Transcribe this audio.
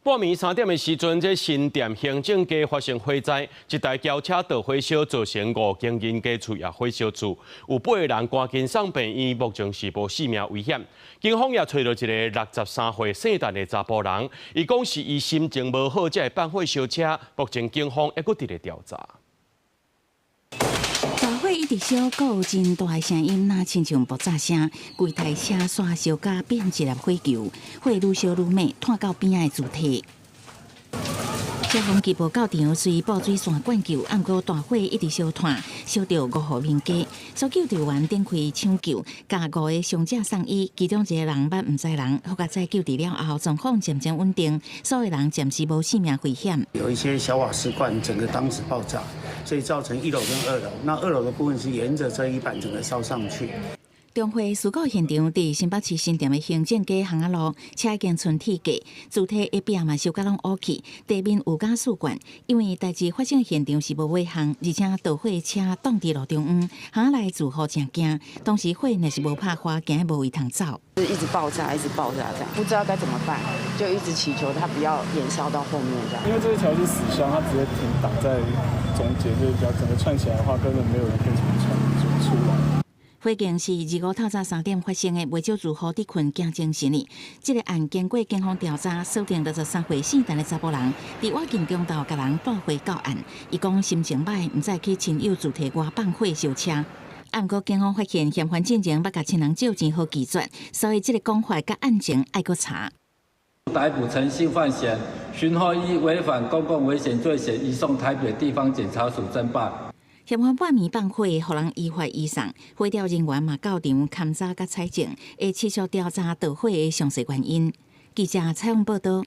半暝3点的时阵，这新店行政街发生火灾，一台轿车导火烧，造成5间人家厝也火烧厝，有8个人赶紧送病院，目前是无性命危险。警方也找到一个63岁姓陈的查甫人，伊讲是伊心情无好才会办火烧车，目前警方还佫伫咧调查。 大火一直烧，阁有真大的声音，那亲像爆炸声，规台车煞烧甲变一粒火球，火愈烧愈猛，拖到边仔的主体。消防局无到场，随布水线灌救，不过大火一直烧炭，烧到5户民家。搜救队员展开抢救，甲5个伤者送医，其中1个人捌唔知人，好甲再救治了后，状况渐渐稳定，所有人暂时无性命危险。有一些小瓦斯罐整个当时爆炸，所以造成1楼跟2楼。那2楼的部分是沿着遮衣板整个烧上去。 中火事故现场伫新北市新店的行政街巷仔路，车已经剩铁架，主体一边嘛烧甲拢乌去，地面有加速管。因为代志发生现场是无危险，而且导火车挡伫路中央，巷仔内住户真惊。当时火若是无拍花，惊无位通走。一直爆炸，一直爆炸，这样不知道该怎么办，就一直祈求它不要延烧到后面这样。因为这一条是死巷，它直接停挡在中间，就是只要整个串起来的话，根本没有人可以从串出来。 火警是25透早3点发生的，袂少住户伫困惊精神哩。这个案经过警方调查，锁定63岁姓陈的查甫人，伫晚间中昼甲人带回到案。伊讲心情歹，唔再去亲友主题外放火烧车。不过警方发现嫌犯进前捌甲亲人借钱好拒绝，所以这个讲法甲案情爱搁查。逮捕陈姓犯嫌，寻获依违反公共危险罪嫌移送台北地方检察署侦办。 嫌犯半暝放火，互人依法移送。火调人员嘛到场勘查甲采证，会持续调查导火的详细原因。记者采访报道。